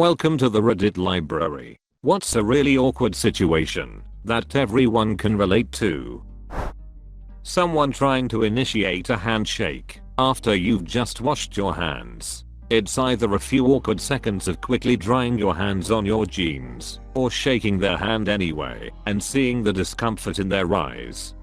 Welcome to the Reddit library. What's a really awkward situation that everyone can relate to? Someone trying to initiate a handshake after you've just washed your hands. It's either a few awkward seconds of quickly drying your hands on your jeans, or shaking their hand anyway and seeing the discomfort in their eyes.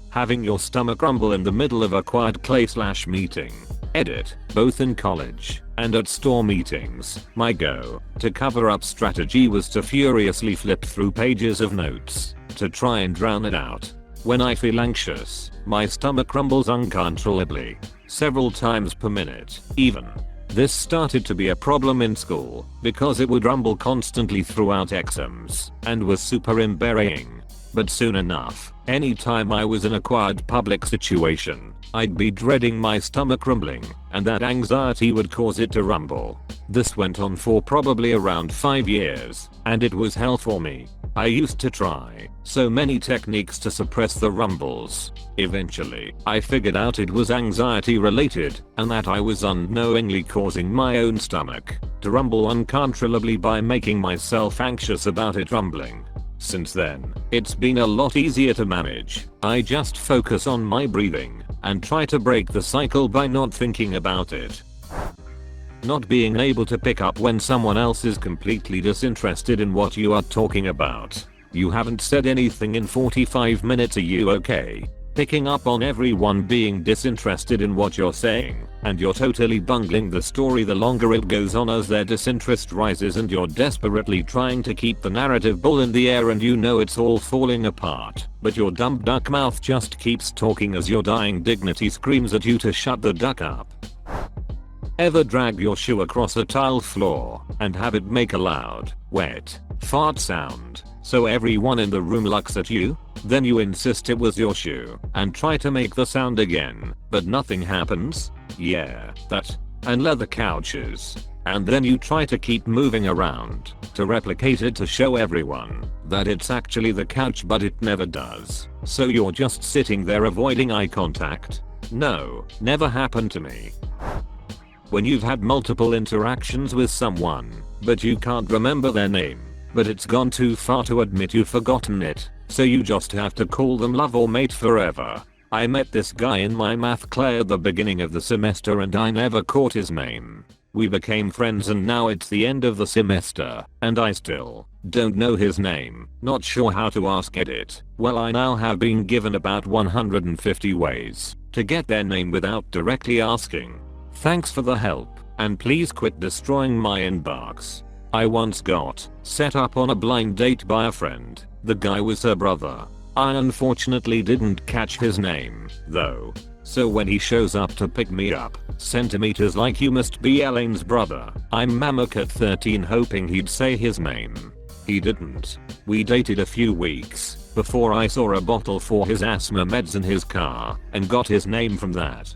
Having your stomach rumble in the middle of a quiet class/meeting. Edit, both in college and at store meetings, my go-to cover-up strategy was to furiously flip through pages of notes to try and drown it out. When I feel anxious, my stomach rumbles uncontrollably, several times per minute, even. This started to be a problem in school because it would rumble constantly throughout exams and was super embarrassing. But soon enough, anytime I was in a quiet public situation, I'd be dreading my stomach rumbling, and that anxiety would cause it to rumble. This went on for probably around 5 years, and it was hell for me. I used to try so many techniques to suppress the rumbles. Eventually, I figured out it was anxiety related, and that I was unknowingly causing my own stomach to rumble uncontrollably by making myself anxious about it rumbling. Since then, it's been a lot easier to manage. I just focus on my breathing and try to break the cycle by not thinking about it. Not being able to pick up when someone else is completely disinterested in what you are talking about. You haven't said anything in 45 minutes, are you okay? Picking up on everyone being disinterested in what you're saying, and you're totally bungling the story the longer it goes on as their disinterest rises, and you're desperately trying to keep the narrative ball in the air and you know it's all falling apart, but your dumb duck mouth just keeps talking as your dying dignity screams at you to shut the duck up. Ever drag your shoe across a tile floor and have it make a loud, wet, fart sound so everyone in the room looks at you? Then you insist it was your shoe and try to make the sound again, but nothing happens? Yeah, that. And leather couches. And then you try to keep moving around to replicate it to show everyone that it's actually the couch, but it never does. So you're just sitting there avoiding eye contact. No, never happened to me. When you've had multiple interactions with someone, but you can't remember their name, but it's gone too far to admit you've forgotten it, so you just have to call them love or mate forever. I met this guy in my math class at the beginning of the semester and I never caught his name. We became friends and now it's the end of the semester, and I still don't know his name. Not sure how to ask Edit. Well, I now have been given about 150 ways to get their name without directly asking. Thanks for the help, and please quit destroying my inbox. I once got set up on a blind date by a friend. The guy was her brother. I unfortunately didn't catch his name, though. So when he shows up to pick me up, centimeters like you must be Elaine's brother, I'm Mamak at 13 hoping he'd say his name. He didn't. We dated a few weeks before I saw a bottle for his asthma meds in his car and got his name from that.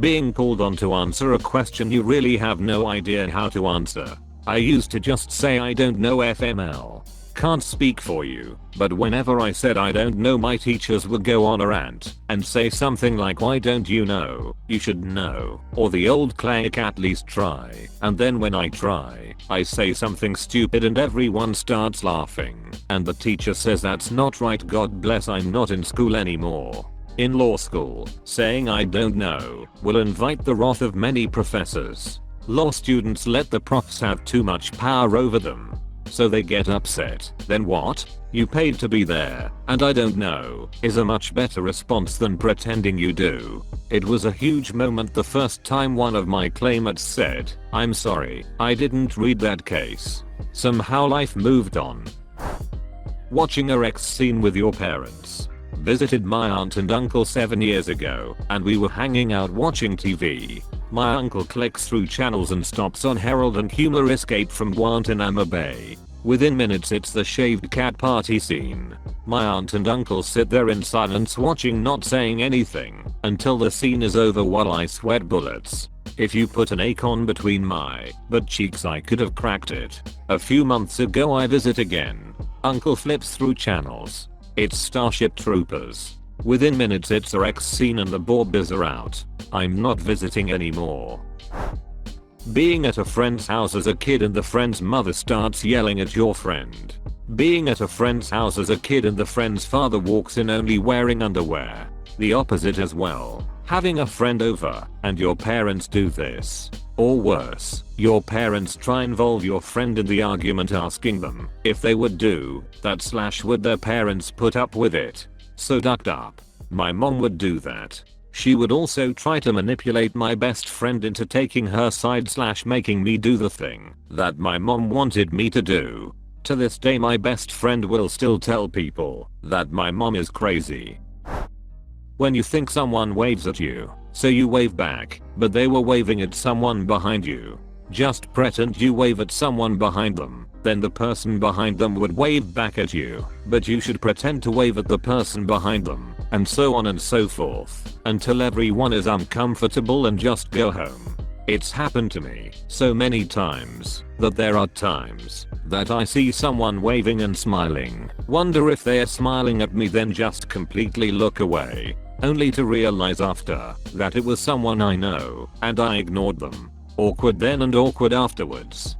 Being called on to answer a question you really have no idea how to answer. I used to just say I don't know FML. Can't speak for you, but whenever I said I don't know, my teachers would go on a rant and say something like, why don't you know? You should know. Or the old classic, at least try. And then when I try, I say something stupid and everyone starts laughing. And the teacher says that's not right, God bless, I'm not in school anymore. In law school, saying I don't know will invite the wrath of many professors. Law students let the profs have too much power over them, so they get upset. Then what? You paid to be there, and I don't know is a much better response than pretending you do. It was a huge moment the first time one of my claimants said, I'm sorry, I didn't read that case. Somehow life moved on. Watching a Rex scene with your parents. Visited my aunt and uncle 7 years ago, and we were hanging out watching TV. My uncle clicks through channels and stops on Herald and Humor Escape from Guantanamo Bay. Within minutes it's the shaved cat party scene. My aunt and uncle sit there in silence watching, not saying anything, until the scene is over while I sweat bullets. If you put an acorn between my butt cheeks I could have cracked it. A few months ago I visit again. Uncle flips through channels. It's Starship Troopers. Within minutes it's a Rex scene and the Borbs are out. I'm not visiting anymore. Being at a friend's house as a kid and the friend's mother starts yelling at your friend. Being at a friend's house as a kid and the friend's father walks in only wearing underwear. The opposite as well. Having a friend over and your parents do this. Or worse, your parents try involve your friend in the argument asking them if they would do that / would their parents put up with it. So ducked up. My mom would do that. She would also try to manipulate my best friend into taking her side / making me do the thing that my mom wanted me to do. To this day my best friend will still tell people that my mom is crazy. When you think someone waves at you, so you wave back, but they were waving at someone behind you. Just pretend you wave at someone behind them, then the person behind them would wave back at you, but you should pretend to wave at the person behind them, and so on and so forth, until everyone is uncomfortable and just go home. It's happened to me so many times that there are times that I see someone waving and smiling, wonder if they are smiling at me, then just completely look away, only to realize after that it was someone I know and I ignored them. Awkward then and awkward afterwards.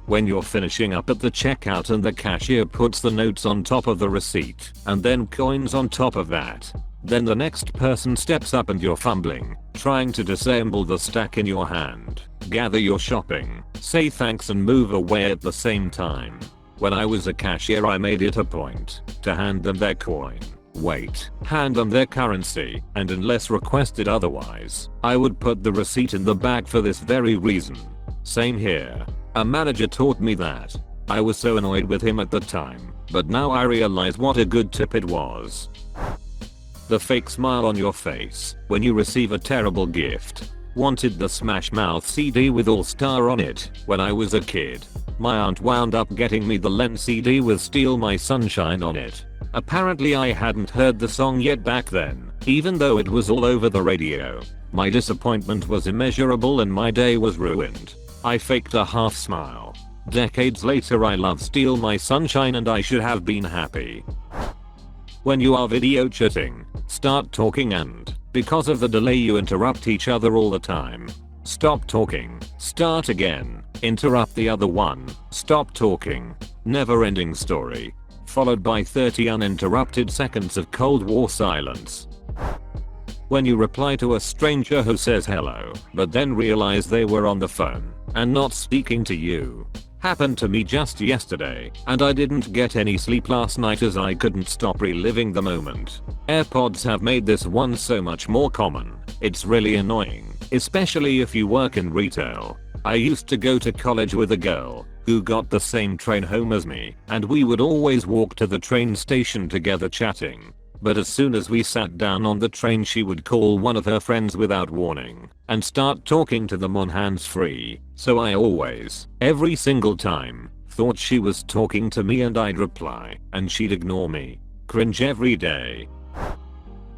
When you're finishing up at the checkout and the cashier puts the notes on top of the receipt and then coins on top of that. Then the next person steps up and you're fumbling, trying to disassemble the stack in your hand, gather your shopping, say thanks and move away at the same time. When I was a cashier I made it a point to hand them their coin, wait, hand them their currency, and unless requested otherwise, I would put the receipt in the bag for this very reason. Same here. A manager taught me that. I was so annoyed with him at the time, but now I realize what a good tip it was. The fake smile on your face when you receive a terrible gift. Wanted the Smash Mouth CD with All Star on it when I was a kid. My aunt wound up getting me the Len CD with Steal My Sunshine on it. Apparently I hadn't heard the song yet back then, even though it was all over the radio. My disappointment was immeasurable and my day was ruined. I faked a half smile. Decades later I love Steal My Sunshine and I should have been happy. When you are video chatting, start talking and, because of the delay you interrupt each other all the time. Stop talking, start again, interrupt the other one, stop talking. Never ending story. Followed by 30 uninterrupted seconds of Cold War silence. When you reply to a stranger who says hello, but then realize they were on the phone and not speaking to you. Happened to me just yesterday, and I didn't get any sleep last night as I couldn't stop reliving the moment. AirPods have made this one so much more common. It's really annoying, especially if you work in retail. I used to go to college with a girl who got the same train home as me, and we would always walk to the train station together chatting. But as soon as we sat down on the train she would call one of her friends without warning and start talking to them on hands-free, so I always, every single time, thought she was talking to me and I'd reply and she'd ignore me. Cringe every day.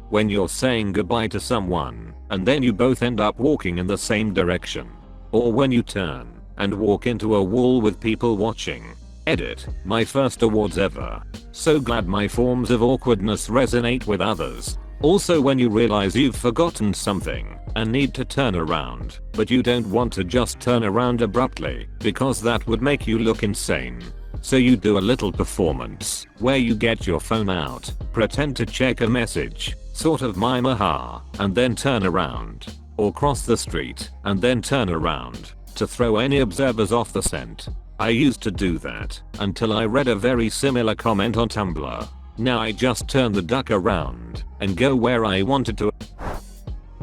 When you're saying goodbye to someone and then you both end up walking in the same direction. Or when you turn and walk into a wall with people watching. Edit, my first awards ever. So glad my forms of awkwardness resonate with others. Also when you realize you've forgotten something and need to turn around, but you don't want to just turn around abruptly because that would make you look insane. So you do a little performance where you get your phone out, pretend to check a message, sort of mime aha, and then turn around. Or cross the street and then turn around to throw any observers off the scent. I used to do that until I read a very similar comment on Tumblr. Now I just turn the duck around and go where I wanted to.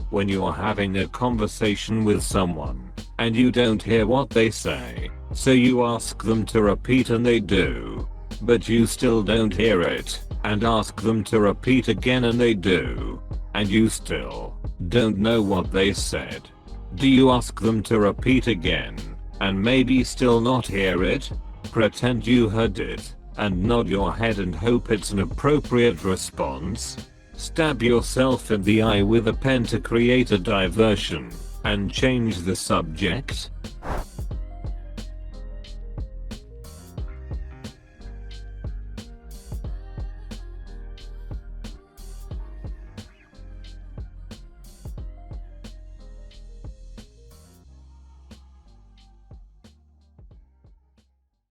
When you're having a conversation with someone and you don't hear what they say, so you ask them to repeat and they do, but you still don't hear it, and ask them to repeat again and they do, and you still don't know what they said. Do you ask them to repeat again and maybe still not hear it? Pretend you heard it and nod your head and hope it's an appropriate response. Stab yourself in the eye with a pen to create a diversion and change the subject.